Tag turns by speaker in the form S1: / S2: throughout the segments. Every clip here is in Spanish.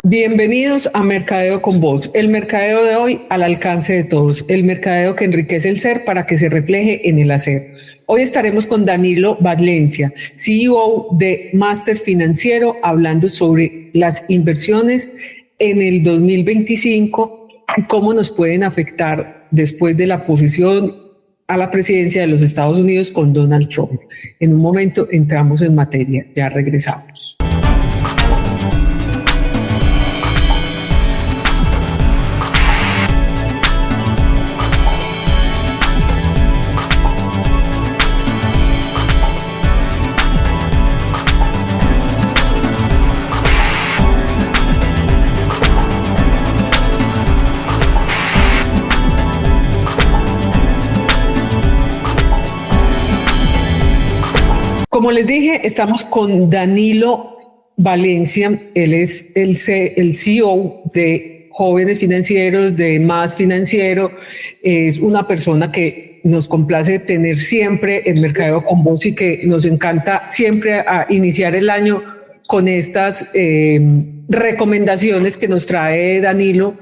S1: Bienvenidos a Mercadeo con Voz, el mercadeo de hoy al alcance de todos, el mercadeo que enriquece el ser para que se refleje en el hacer. Hoy estaremos con Danilo Valencia, CEO de Máster Financiero, hablando sobre las inversiones en el 2025 y cómo nos pueden afectar después de la posición a la presidencia de los Estados Unidos con Donald Trump. En un momento entramos en materia, ya regresamos. Como les dije, estamos con Danilo Valencia. Él es el CEO de Jóvenes Financieros, de Más Financiero. Es una persona que nos complace tener siempre en Mercadeo con Voz y que nos encanta siempre a iniciar el año con estas recomendaciones que nos trae Danilo.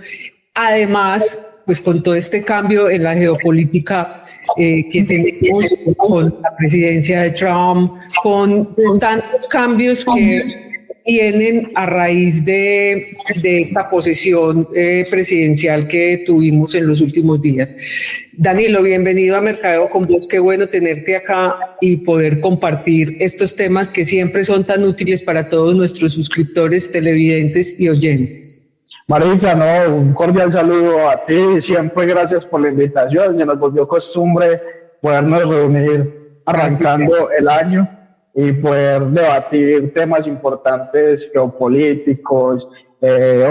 S1: Además, pues con todo este cambio en la geopolítica que tenemos con la presidencia de Trump, con tantos cambios que vienen a raíz de esta posesión presidencial que tuvimos en los últimos días. Danilo, bienvenido a Mercadeo con Voz. Qué bueno tenerte acá y poder compartir estos temas que siempre son tan útiles para todos nuestros suscriptores, televidentes y oyentes.
S2: Marisa, no, un cordial saludo a ti, siempre gracias por la invitación. Se nos volvió costumbre podernos reunir arrancando el año y poder debatir temas importantes geopolíticos,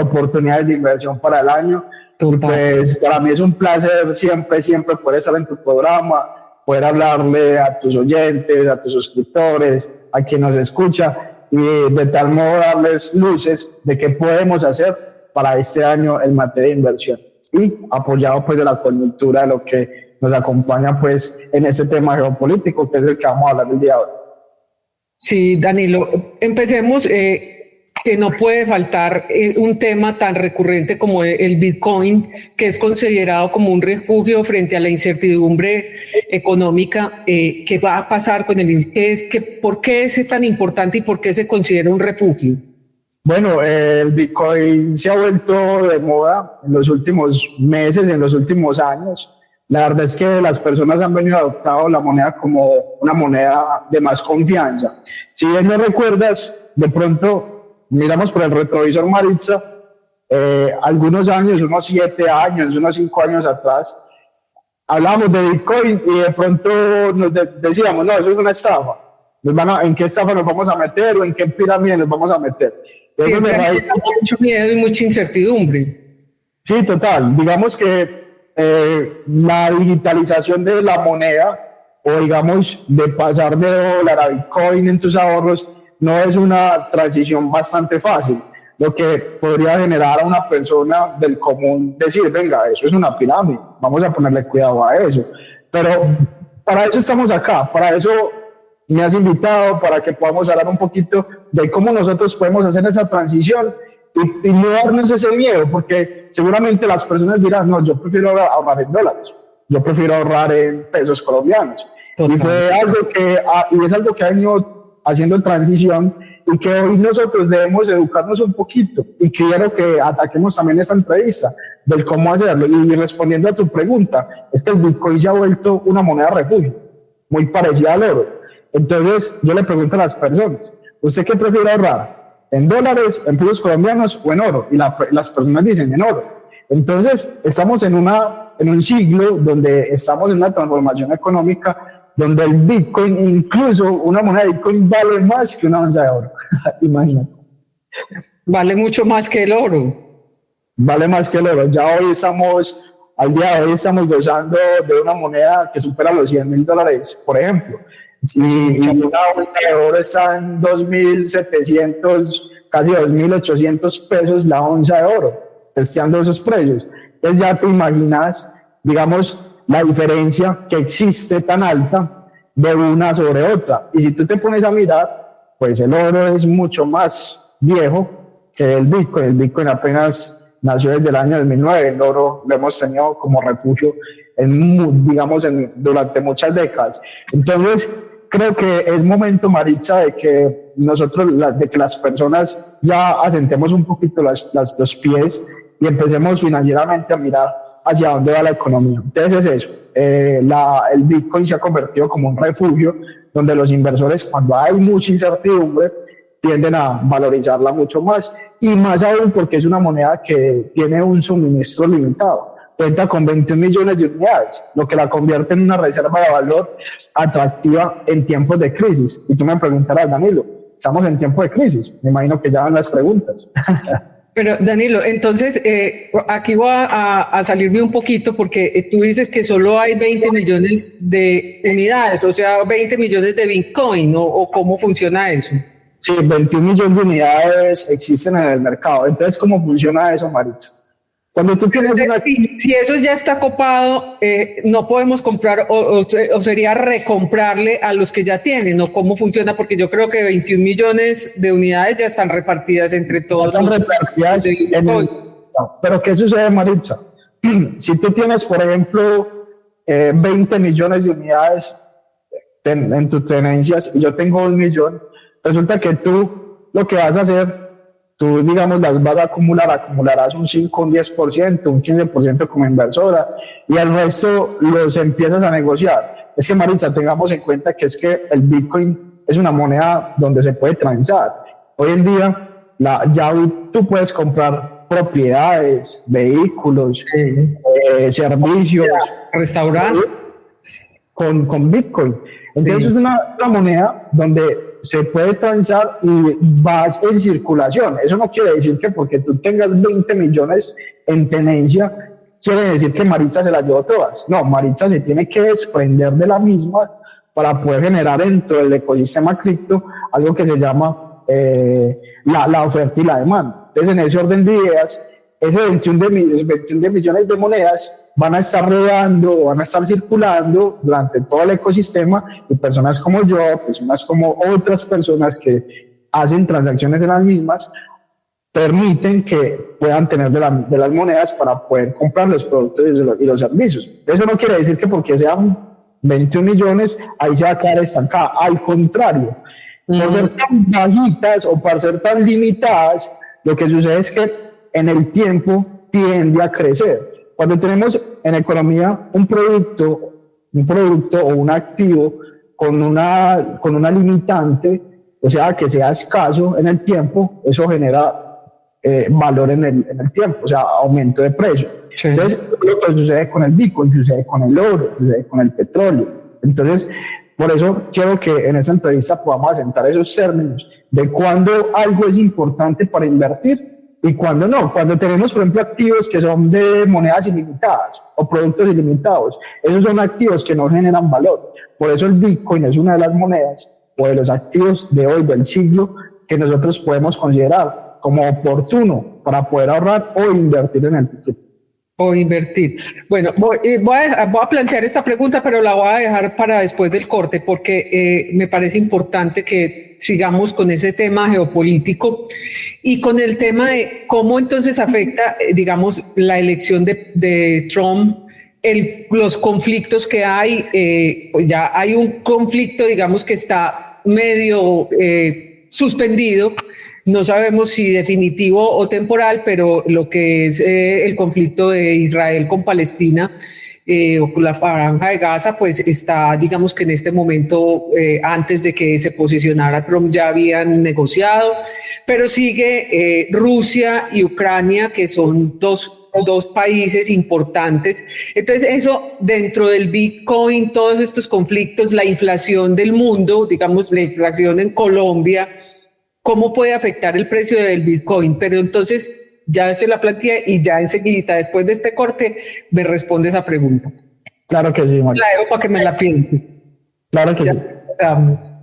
S2: oportunidades de inversión para el año. Y pues para mí es un placer siempre poder estar en tu programa, poder hablarle a tus oyentes, a tus suscriptores, a quien nos escucha y de tal modo darles luces de qué podemos hacer para este año en materia de inversión y apoyado pues de la coyuntura de lo que nos acompaña pues en este tema geopolítico que es el que vamos a hablar el día de hoy.
S1: Sí, Danilo, empecemos que no puede faltar un tema tan recurrente como el Bitcoin, que es considerado como un refugio frente a la incertidumbre económica. ¿Qué va a pasar con por qué es tan importante y por qué se considera un refugio?
S2: Bueno, el Bitcoin se ha vuelto de moda en los últimos meses, en los últimos años. La verdad es que las personas han venido adoptando la moneda como una moneda de más confianza. Si bien no recuerdas, de pronto miramos por el retrovisor, Maritza, algunos años, unos 7 años, unos 5 años atrás, hablábamos de Bitcoin y de pronto nos decíamos, no, eso es una estafa. ¿En qué estafa nos vamos a meter o en qué pirámide nos vamos a meter?
S1: Siempre hay mucho miedo y mucha incertidumbre.
S2: Sí, total. Digamos que la digitalización de la moneda o digamos de pasar de dólar a Bitcoin en tus ahorros no es una transición bastante fácil. Lo que podría generar a una persona del común decir, venga, eso es una pirámide, vamos a ponerle cuidado a eso. Pero para eso estamos acá, para eso me has invitado para que podamos hablar un poquito de cómo nosotros podemos hacer esa transición y no darnos ese miedo, porque seguramente las personas dirán, no, yo prefiero ahorrar en dólares, yo prefiero ahorrar en pesos colombianos. Total. Y es algo que ha venido haciendo transición y que hoy nosotros debemos educarnos un poquito y quiero que ataquemos también esa entrevista del cómo hacerlo. Y respondiendo a tu pregunta, es que el Bitcoin se ha vuelto una moneda refugio, muy parecida al oro. Entonces, yo le pregunto a las personas, ¿usted qué prefiere ahorrar? ¿En dólares, en pesos colombianos o en oro? Y las personas dicen en oro. Entonces, estamos en un siglo donde estamos en una transformación económica, donde el Bitcoin, incluso una moneda de Bitcoin, vale más que una onza de oro. Imagínate.
S1: Vale mucho más que el oro.
S2: Vale más que el oro. Ya hoy al día de hoy estamos gozando de una moneda que supera los $100,000, por ejemplo. Y una onza de oro está en 2.700, casi 2.800 pesos la onza de oro, testeando esos precios. Entonces ya te imaginas, digamos, la diferencia que existe tan alta de una sobre otra. Y si tú te pones a mirar, pues el oro es mucho más viejo que el Bitcoin. El Bitcoin apenas nació desde el año 2009, el oro lo hemos tenido como refugio durante muchas décadas. Entonces, creo que es momento, Maritza, de que nosotros, de que las personas ya asentemos un poquito los pies y empecemos financieramente a mirar hacia dónde va la economía. Entonces es eso, el Bitcoin se ha convertido como un refugio donde los inversores, cuando hay mucha incertidumbre, tienden a valorizarla mucho más, y más aún porque es una moneda que tiene un suministro limitado. Cuenta con 21 millones de unidades, lo que la convierte en una reserva de valor atractiva en tiempos de crisis. Y tú me preguntarás, Danilo, estamos en tiempo de crisis. Me imagino que ya van las preguntas.
S1: Pero Danilo, entonces aquí voy a salirme un poquito porque tú dices que solo hay 20 millones de unidades, o sea, 20 millones de Bitcoin, ¿o cómo funciona eso?
S2: Sí, 21 millones de unidades existen en el mercado. Entonces, ¿cómo funciona eso, Maritza? Cuando tú tienes
S1: si eso ya está copado, no podemos comprar o sería recomprarle a los que ya tienen, ¿o cómo funciona? Porque yo creo que 21 millones de unidades ya están repartidas entre todos.
S2: Están repartidas pero ¿qué sucede, Maritza? Si tú tienes, por ejemplo, 20 millones de unidades en tus tenencias y yo tengo 1 millón, resulta que tú lo que vas a hacer, tú, digamos, las vas a acumularás un 5, un 10%, un 15% como inversora, y el resto los empiezas a negociar. Es que, Maritza, tengamos en cuenta que es que el Bitcoin es una moneda donde se puede transar. Hoy en día, ya tú puedes comprar propiedades, vehículos, servicios,
S1: restaurantes,
S2: con Bitcoin. Entonces, es una moneda donde se puede transar y vas en circulación. Eso no quiere decir que porque tú tengas 20 millones en tenencia, quiere decir que Maritza se las llevó todas. No, Maritza se tiene que desprender de la misma para poder generar dentro del ecosistema cripto algo que se llama la oferta y la demanda. Entonces, en ese orden de ideas, esos 21 millones de monedas van a estar rodando, van a estar circulando durante todo el ecosistema, y personas como yo, personas como otras personas que hacen transacciones en las mismas, permiten que puedan tener de las monedas para poder comprar los productos y los servicios. Eso no quiere decir que porque sean 21 millones, ahí se va a quedar estancada. Al contrario, por ser tan bajitas o por ser tan limitadas, lo que sucede es que en el tiempo tiende a crecer. Cuando tenemos en economía un producto o un activo con una limitante, o sea, que sea escaso en el tiempo, eso genera valor en el tiempo, o sea, aumento de precio. Sí. Entonces, lo que sucede con el Bitcoin, sucede con el oro, sucede con el petróleo. Entonces, por eso quiero que en esta entrevista podamos asentar esos términos de cuándo algo es importante para invertir y cuando no. Cuando tenemos, por ejemplo, activos que son de monedas ilimitadas o productos ilimitados, esos son activos que no generan valor. Por eso el Bitcoin es una de las monedas o de los activos de hoy, del siglo, que nosotros podemos considerar como oportuno para poder ahorrar o invertir en el futuro.
S1: O invertir. Bueno, voy a plantear esta pregunta, pero la voy a dejar para después del corte, porque me parece importante que sigamos con ese tema geopolítico y con el tema de cómo entonces afecta, digamos, la elección de Trump, los conflictos que hay. Pues ya hay un conflicto, digamos, que está medio suspendido. No sabemos si definitivo o temporal, pero lo que es el conflicto de Israel con Palestina o con la Franja de Gaza, pues está, digamos que en este momento, antes de que se posicionara Trump, ya habían negociado, pero sigue Rusia y Ucrania, que son dos países importantes. Entonces, eso dentro del Bitcoin, todos estos conflictos, la inflación del mundo, digamos, la inflación en Colombia, ¿cómo puede afectar el precio del Bitcoin? Pero entonces ya se la planteé y ya enseguida, después de este corte, me responde esa pregunta.
S2: Claro que sí, María.
S1: La dejo para que me la piense.
S2: Claro que
S1: ya
S2: sí.
S1: Estamos.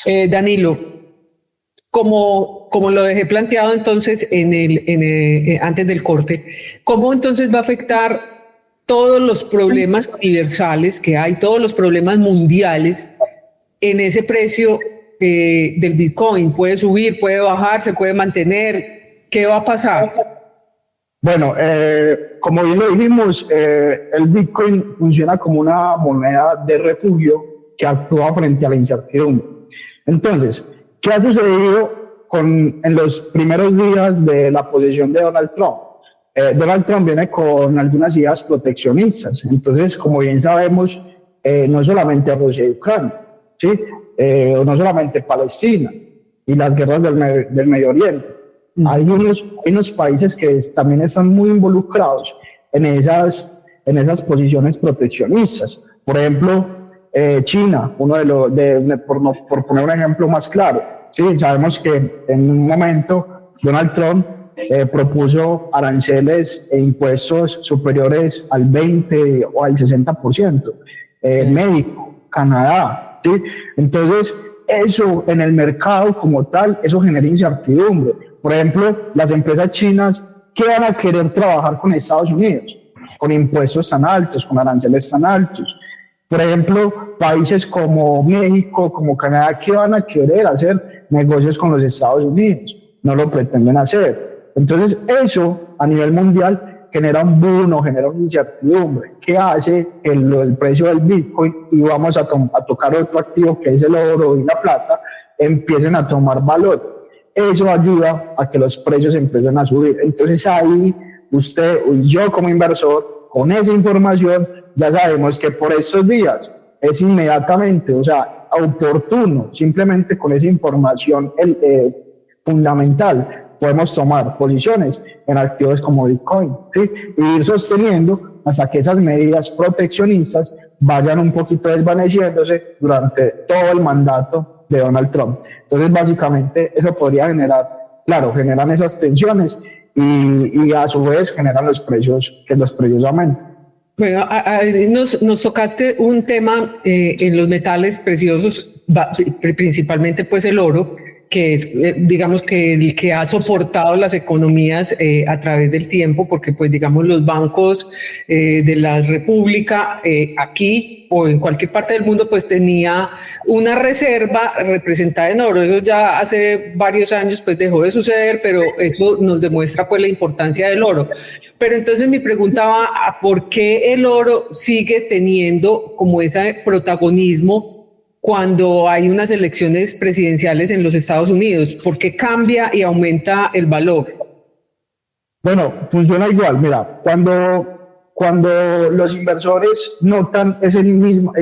S1: Danilo, como lo dejé planteado entonces antes del corte, ¿cómo entonces va a afectar todos los problemas universales que hay, todos los problemas mundiales en ese precio del Bitcoin? ¿Puede subir, puede bajar, se puede mantener? ¿Qué va a pasar?
S2: Bueno, como bien lo dijimos, el Bitcoin funciona como una moneda de refugio que actúa frente a la incertidumbre. Entonces, ¿qué ha sucedido en los primeros días de la posesión de Donald Trump? Donald Trump viene con algunas ideas proteccionistas. Entonces, como bien sabemos, no solamente Rusia y Ucrania, ¿sí? No solamente Palestina y las guerras del Medio Oriente. Hay unos países que también están muy involucrados en esas posiciones proteccionistas. Por ejemplo, China, por poner un ejemplo más claro. Sí, sabemos que en un momento Donald Trump propuso aranceles e impuestos superiores al 20 o al 60%. México, Canadá. ¿Sí? Entonces, eso en el mercado como tal, eso genera incertidumbre. Por ejemplo, las empresas chinas, ¿qué van a querer trabajar con Estados Unidos? Con impuestos tan altos, con aranceles tan altos. Por ejemplo, países como México, como Canadá, ¿qué van a querer hacer negocios con los Estados Unidos? No lo pretenden hacer. Entonces, eso a nivel mundial genera un boom, genera una incertidumbre que hace que el precio del Bitcoin, y vamos a tocar otro activo que es el oro y la plata, empiecen a tomar valor. Eso ayuda a que los precios empiecen a subir. Entonces ahí usted y yo como inversor, con esa información, ya sabemos que por estos días es inmediatamente, o sea, oportuno, simplemente con esa información fundamental, podemos tomar posiciones en activos como Bitcoin, ¿sí? Y ir sosteniendo hasta que esas medidas proteccionistas vayan un poquito desvaneciéndose durante todo el mandato de Donald Trump. Entonces, básicamente, eso podría generan esas tensiones y a su vez generan que los precios aumenten.
S1: Bueno, nos tocaste un tema en los metales preciosos, principalmente pues el oro, que es, digamos, que el que ha soportado las economías a través del tiempo, porque pues digamos los bancos de la República aquí o en cualquier parte del mundo pues tenía una reserva representada en oro. Eso ya hace varios años pues dejó de suceder, pero eso nos demuestra pues la importancia del oro. Pero entonces mi pregunta va a por qué el oro sigue teniendo como ese protagonismo cuando hay unas elecciones presidenciales en los Estados Unidos. ¿Por qué cambia y aumenta el valor?
S2: Bueno, funciona igual. Mira, cuando los inversores notan esa misma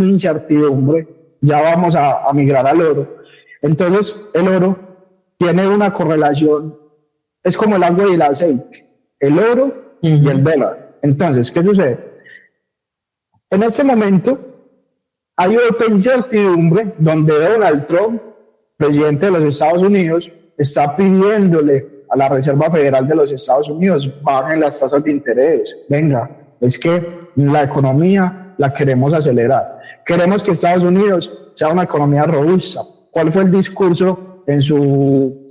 S2: incertidumbre, ya vamos a migrar al oro. Entonces, el oro tiene una correlación, es como el agua y el aceite, el oro y el dólar. Entonces, ¿qué sucede? En este momento, hay otra incertidumbre donde Donald Trump, presidente de los Estados Unidos, está pidiéndole a la Reserva Federal de los Estados Unidos bajen las tasas de interés. Venga, es que la economía la queremos acelerar. Queremos que Estados Unidos sea una economía robusta. ¿Cuál fue el discurso en su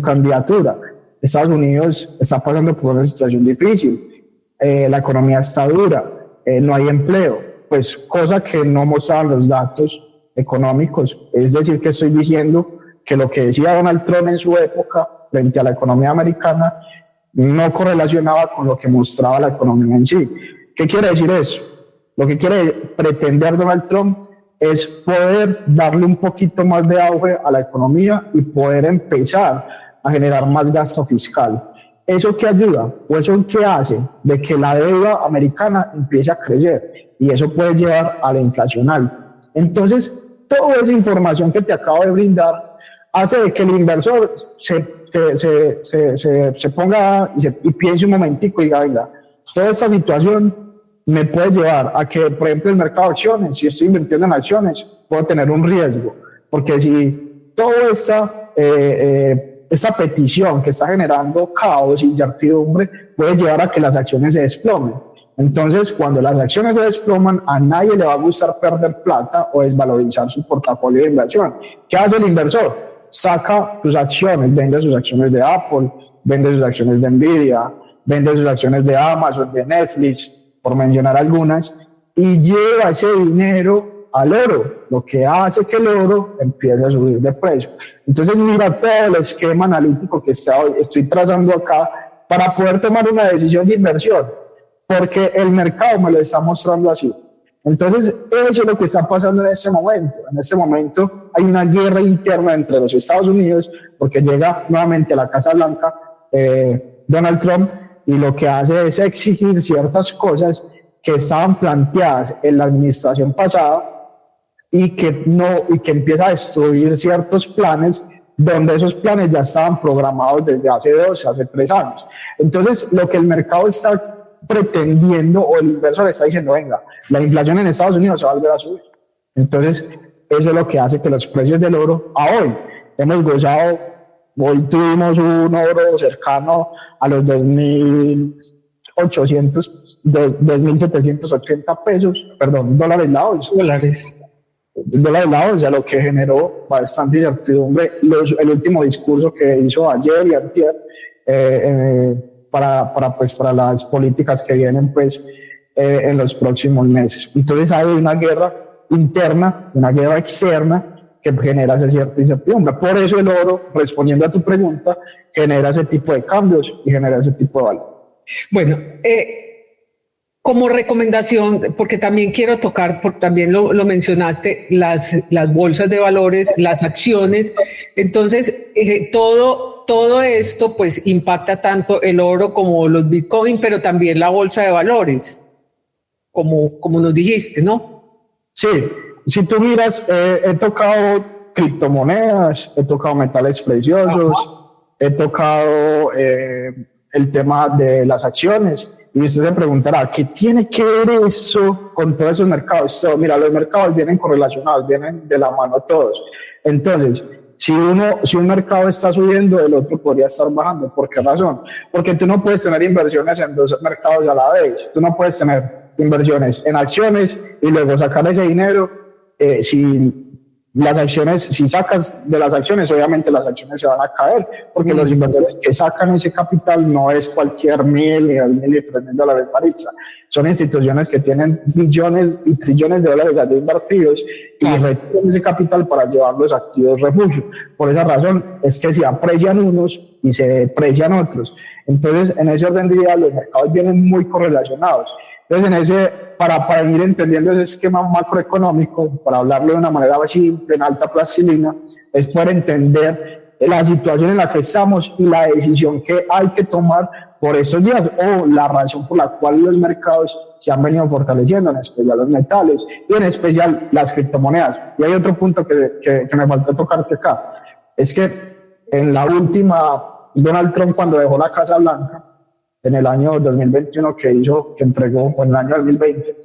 S2: candidatura? Estados Unidos está pasando por una situación difícil. La economía está dura, no hay empleo. Pues cosa que no mostraban los datos económicos. Es decir, que estoy diciendo que lo que decía Donald Trump en su época frente a la economía americana no correlacionaba con lo que mostraba la economía en sí. ¿Qué quiere decir eso? Lo que quiere pretender Donald Trump es poder darle un poquito más de auge a la economía y poder empezar a generar más gasto fiscal. ¿Eso qué ayuda? ¿O eso qué hace? De que la deuda americana empiece a crecer y eso puede llevar a la inflación alta. Entonces, toda esa información que te acabo de brindar hace de que el inversor se ponga y piense un momentico y diga, venga, toda esta situación me puede llevar a que, por ejemplo, el mercado de acciones, si estoy invirtiendo en acciones, puedo tener un riesgo, porque si toda esta petición que está generando caos y incertidumbre puede llevar a que las acciones se desplomen. Entonces, cuando las acciones se desploman, a nadie le va a gustar perder plata o desvalorizar su portafolio de inversión. ¿Qué hace el inversor? Saca sus acciones, vende sus acciones de Apple, vende sus acciones de Nvidia, vende sus acciones de Amazon, de Netflix, por mencionar algunas, y lleva ese dinero al oro, lo que hace que el oro empiece a subir de precio. Entonces, mira todo el esquema analítico que estoy trazando acá para poder tomar una decisión de inversión, porque el mercado me lo está mostrando así. Entonces, eso es lo que está pasando en este momento. En este momento hay una guerra interna entre los Estados Unidos, porque llega nuevamente a la Casa Blanca Donald Trump, y lo que hace es exigir ciertas cosas que estaban planteadas en la administración pasada y que empieza a destruir ciertos planes donde esos planes ya estaban programados desde hace 2, hace 3 años. Entonces, lo que el mercado está pretendiendo, o el inversor está diciendo, venga, la inflación en Estados Unidos se va a volver a subir. Entonces, eso es lo que hace que los precios del oro a hoy, hemos gozado, hoy tuvimos un oro cercano a los 2.780 pesos, perdón, dólares la onza. Dólares la onza, lo que generó bastante incertidumbre el último discurso que hizo ayer y antier, para las políticas que vienen en los próximos meses. Entonces hay una guerra interna, una guerra externa que genera esa cierta incertidumbre. Por eso el oro, respondiendo a tu pregunta, genera ese tipo de cambios y genera ese tipo de valor.
S1: Bueno, como recomendación, porque también quiero tocar, porque también lo mencionaste, las bolsas de valores, las acciones. Entonces, todo esto pues impacta tanto el oro como los Bitcoin, pero también la bolsa de valores, como nos dijiste, ¿no?
S2: Sí, si tú miras, he tocado criptomonedas, he tocado metales preciosos, he tocado el tema de las acciones, y usted se preguntará, ¿qué tiene que ver eso con todos esos mercados? Mira, los mercados vienen correlacionados, vienen de la mano todos. Entonces, si un mercado está subiendo, el otro podría estar bajando. ¿Por qué razón? Porque tú no puedes tener inversiones en 2 mercados a la vez. Tú no puedes tener inversiones en acciones y luego sacar ese dinero. Si sacas de las acciones, obviamente las acciones se van a caer, porque los inversores que sacan ese capital no es cualquier $1.000 y $3.000 Maritza. Son instituciones que tienen billones y trillones de dólares allí invertidos y retienen ese capital para llevarlos a activos refugio. Por esa razón es que se aprecian unos y se deprecian otros. Entonces, en ese orden de ideas, los mercados vienen muy correlacionados. Entonces, para ir entendiendo ese esquema macroeconómico, para hablarlo de una manera simple, en alta plastilina, es poder entender la situación en la que estamos y la decisión que hay que tomar por estos días, o la razón por la cual los mercados se han venido fortaleciendo, en especial los metales y en especial las criptomonedas. Y hay otro punto que me faltó tocarte acá, es que en la última, Donald Trump, cuando dejó la Casa Blanca, en el año 2021 que entregó, o en el año 2020,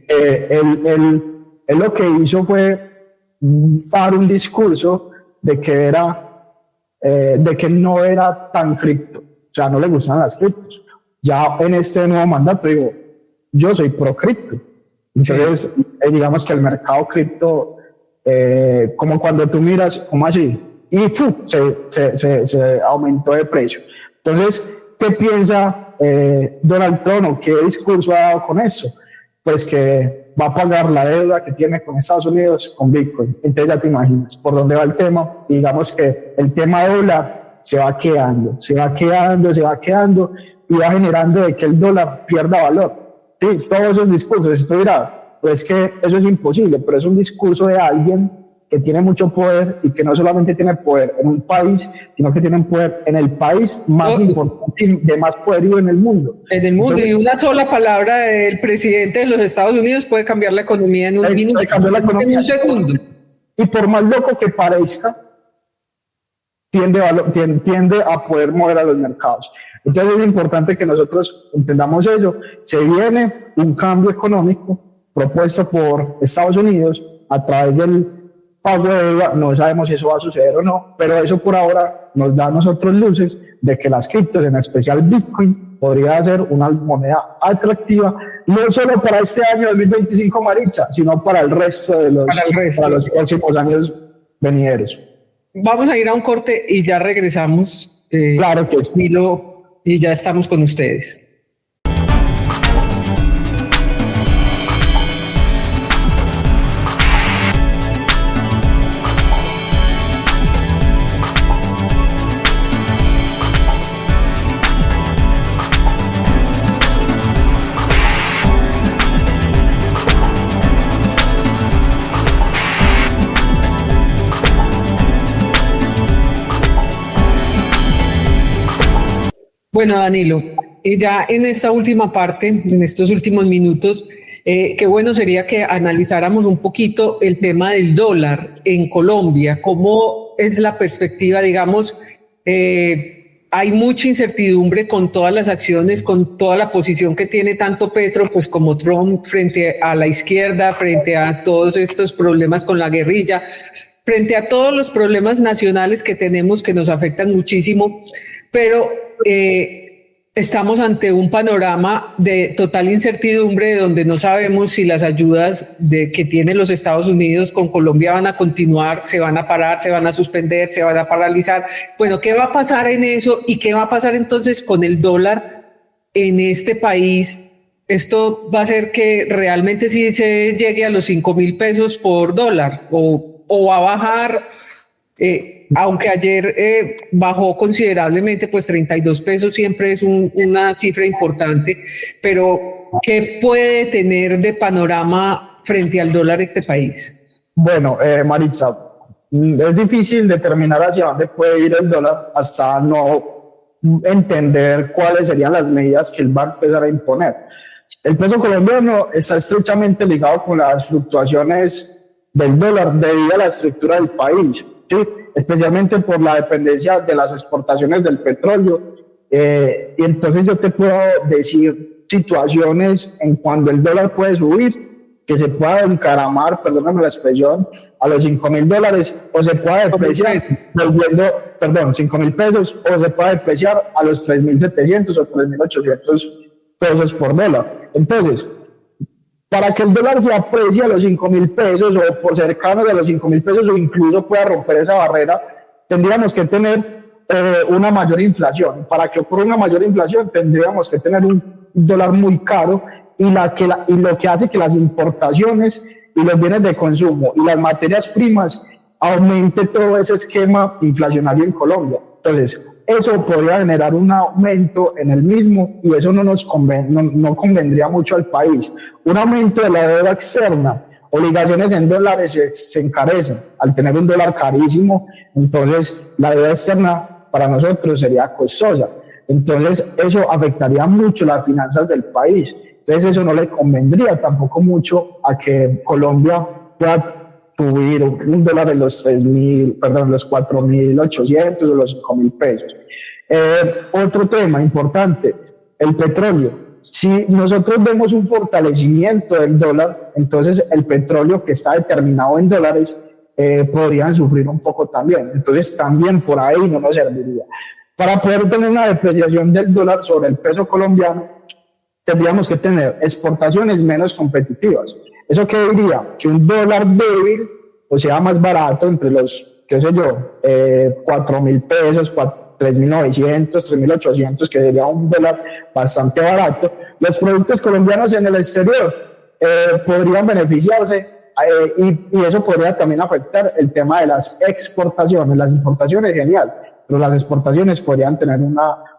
S2: él lo que hizo fue dar un discurso de que no era tan cripto, o sea, no le gustan las criptos. Ya en este nuevo mandato digo, yo soy pro cripto. Entonces, digamos que el mercado cripto, como cuando tú miras, como así, y se aumentó de precio. Entonces, ¿qué piensa Donald Trump, o qué discurso ha dado con eso? Pues que va a pagar la deuda que tiene con Estados Unidos con Bitcoin. Entonces ya te imaginas por dónde va el tema. Y digamos que el tema dólar se va quedando y va generando de que el dólar pierda valor. Sí, todos esos discursos, tú dirás, pues que eso es imposible, pero es un discurso de alguien que tiene mucho poder, y que no solamente tiene poder en un país, sino que tiene poder en el país más importante y de más poderío en el mundo.
S1: Entonces, y una sola palabra del presidente de los Estados Unidos puede cambiar la economía en un minuto, en un segundo.
S2: Y por más loco que parezca, tiende a poder mover a los mercados. Entonces es importante que nosotros entendamos eso. Se viene un cambio económico propuesto por Estados Unidos a través del pago de deuda. No sabemos si eso va a suceder o no, pero eso por ahora nos da a nosotros luces de que las criptos, en especial Bitcoin, podría ser una moneda atractiva, no solo para este año 2025, Maritza, sino para el resto de para los próximos años venideros.
S1: Vamos a ir a un corte y ya regresamos.
S2: Claro que sí.
S1: Milo, y ya estamos con ustedes. Bueno, Danilo, ya en esta última parte, en estos últimos minutos, qué bueno sería que analizáramos un poquito el tema del dólar en Colombia. ¿Cómo es la perspectiva? Digamos, hay mucha incertidumbre con todas las acciones, con toda la posición que tiene tanto Petro pues como Trump frente a la izquierda, frente a todos estos problemas con la guerrilla, frente a todos los problemas nacionales que tenemos que nos afectan muchísimo, pero estamos ante un panorama de total incertidumbre donde no sabemos si las ayudas que tienen los Estados Unidos con Colombia van a continuar, se van a parar, se van a suspender, se van a paralizar. Bueno, ¿qué va a pasar en eso? ¿Y qué va a pasar entonces con el dólar en este país? ¿Esto va a hacer que realmente sí se llegue a los 5.000 pesos por dólar o va a bajar? Aunque ayer bajó considerablemente, pues 32 pesos siempre es una cifra importante, pero ¿qué puede tener de panorama frente al dólar este país?
S2: Bueno, Maritza, es difícil determinar hacia dónde puede ir el dólar hasta no entender cuáles serían las medidas que él va a empezar a imponer. El peso colombiano está estrechamente ligado con las fluctuaciones del dólar debido a la estructura del país, ¿sí? Especialmente por la dependencia de las exportaciones del petróleo. Y entonces yo te puedo decir situaciones en cuando el dólar puede subir, que se pueda encaramar, perdóname la expresión, a los $5.000, o se pueda depreciar, $5.000 pesos, o se pueda depreciar a los 3.700 o 3.800 pesos por dólar. Entonces, para que el dólar se aprecie a los 5.000 pesos o por cercanos a los 5.000 pesos o incluso pueda romper esa barrera, tendríamos que tener una mayor inflación. Para que ocurra una mayor inflación tendríamos que tener un dólar muy caro y lo que hace que las importaciones y los bienes de consumo y las materias primas aumente todo ese esquema inflacionario en Colombia. Entonces, eso podría generar un aumento en el mismo y eso no convendría mucho al país. Un aumento de la deuda externa, obligaciones en dólares se encarecen. Al tener un dólar carísimo, entonces la deuda externa para nosotros sería costosa. Entonces eso afectaría mucho las finanzas del país. Entonces eso no le convendría tampoco mucho a que Colombia pueda subir un dólar en los 4.800 o los 5.000 pesos. Otro tema importante, el petróleo. Si nosotros vemos un fortalecimiento del dólar, entonces el petróleo que está determinado en dólares podrían sufrir un poco también. Entonces también por ahí no nos serviría. Para poder tener una depreciación del dólar sobre el peso colombiano, tendríamos que tener exportaciones menos competitivas. ¿Eso qué diría? Que un dólar débil, o sea, más barato, entre los, 4.000 pesos, 3.900, 3.800, que sería un dólar bastante barato, los productos colombianos en el exterior podrían beneficiarse y eso podría también afectar el tema de las exportaciones. Las importaciones, genial, pero las exportaciones podrían tener un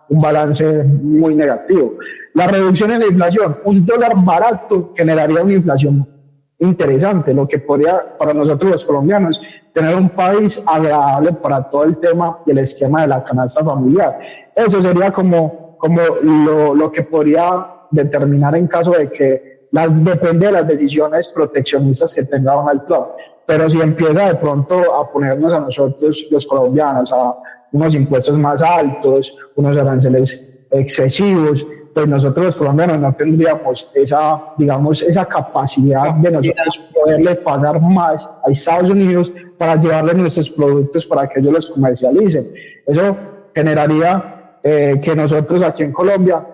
S2: balance muy negativo. La reducción en la inflación, un dólar barato generaría una inflación interesante, lo que podría para nosotros los colombianos tener un país agradable para todo el tema y el esquema de la canasta familiar. Eso sería como lo que podría determinar en caso de que depende de las decisiones proteccionistas que tenga Donald Trump. Pero si empieza de pronto a ponernos a nosotros los colombianos a unos impuestos más altos, unos aranceles excesivos, pues nosotros los colombianos no tendríamos esa capacidad de nosotros poderle pagar más a Estados Unidos para llevarle nuestros productos para que ellos los comercialicen. Eso generaría que nosotros aquí en Colombia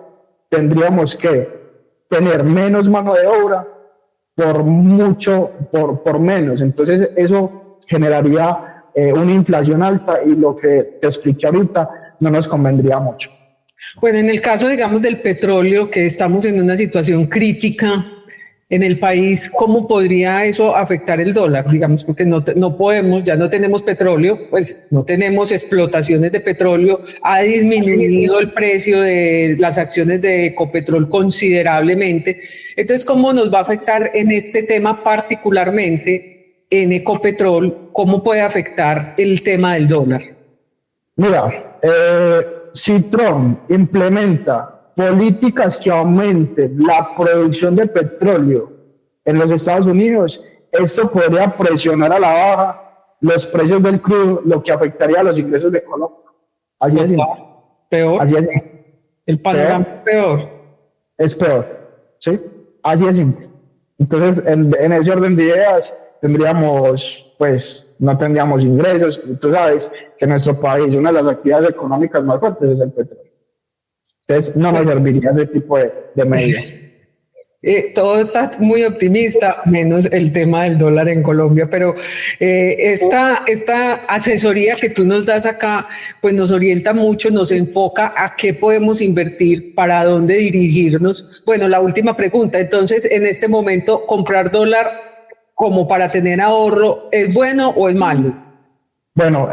S2: tendríamos que tener menos mano de obra por menos. Entonces eso generaría una inflación alta y lo que te expliqué ahorita no nos convendría mucho.
S1: Bueno, en el caso, digamos, del petróleo, que estamos en una situación crítica en el país, ¿cómo podría eso afectar el dólar? Digamos, porque no podemos, ya no tenemos petróleo, pues no tenemos explotaciones de petróleo, ha disminuido el precio de las acciones de Ecopetrol considerablemente. Entonces, ¿cómo nos va a afectar en este tema particularmente en Ecopetrol? ¿Cómo puede afectar el tema del dólar?
S2: Mira, si Trump implementa políticas que aumenten la producción de petróleo en los Estados Unidos, esto podría presionar a la baja los precios del crudo, lo que afectaría a los ingresos de Colombia. Así es.
S1: Peor.
S2: Así es.
S1: El panorama es peor.
S2: Es peor, ¿sí? Así es simple. Entonces, en ese orden de ideas, tendríamos, pues, no tendríamos ingresos. Y tú sabes que en nuestro país una de las actividades económicas más fuertes es el petróleo. Entonces, no nos serviría ese tipo de medidas.
S1: Todo está muy optimista, menos el tema del dólar en Colombia, pero esta asesoría que tú nos das acá, pues nos orienta mucho, nos enfoca a qué podemos invertir, para dónde dirigirnos. Bueno, la última pregunta, entonces, en este momento, ¿comprar dólar como para tener ahorro es bueno o es malo?
S2: Bueno,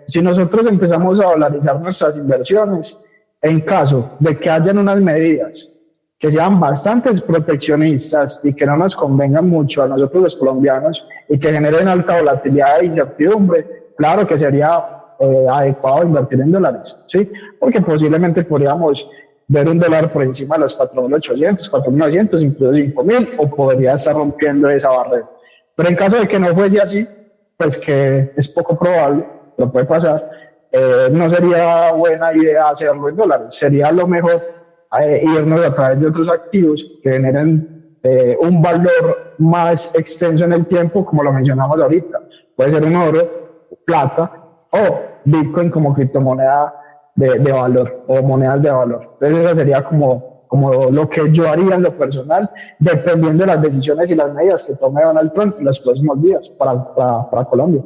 S2: si nosotros empezamos a dolarizar nuestras inversiones, en caso de que hayan unas medidas que sean bastante proteccionistas y que no nos convengan mucho a nosotros los colombianos y que generen alta volatilidad e incertidumbre, claro que sería adecuado invertir en dólares, ¿sí? Porque posiblemente podríamos ver un dólar por encima de los 4.800, 4.900, incluso 5.000, o podría estar rompiendo esa barrera. Pero en caso de que no fuese así, pues que es poco probable, pero puede pasar, no sería buena idea hacerlo en dólares. Sería lo mejor irnos a través de otros activos que generen un valor más extenso en el tiempo, como lo mencionamos ahorita. Puede ser un oro, plata o Bitcoin como criptomoneda de valor o monedas de valor. Entonces eso sería como lo que yo haría en lo personal, dependiendo de las decisiones y las medidas que tome Donald Trump en los próximos días para Colombia.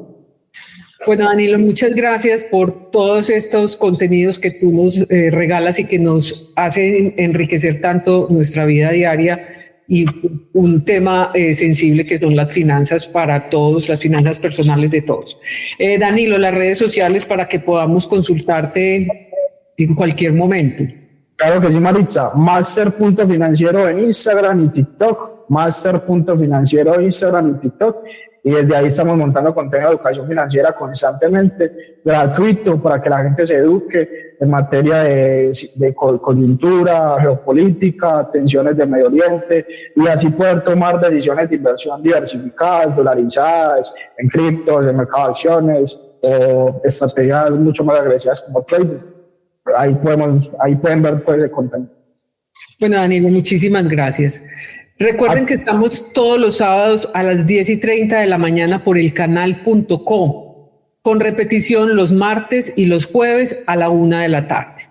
S1: Bueno, Danilo, muchas gracias por todos estos contenidos que tú nos regalas y que nos hacen enriquecer tanto nuestra vida diaria y un tema sensible que son las finanzas para todos, las finanzas personales de todos. Danilo, las redes sociales para que podamos consultarte en cualquier momento.
S2: Claro que sí, Maritza. Master.financiero en Instagram y TikTok. Master.financiero en Instagram y TikTok. Y desde ahí estamos montando contenido de educación financiera constantemente, gratuito, para que la gente se eduque en materia de coyuntura, geopolítica, tensiones del Medio Oriente, y así poder tomar decisiones de inversión diversificadas, dolarizadas, en criptos, en mercado de acciones, o estrategias mucho más agresivas como trading. Ahí pueden ver todo ese contenido.
S1: Bueno, Danilo, muchísimas gracias. Recuerden que estamos todos los sábados a las 10:30 de la mañana por elcanal.com, con repetición los martes y los jueves a la 1 de la tarde.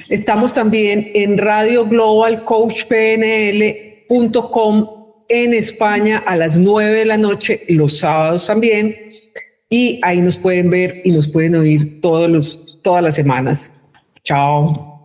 S1: Estamos también en Radio Global Coach PNL.com en España a las 9 de la noche, los sábados también, y ahí nos pueden ver y nos pueden oír todas las semanas. Chao.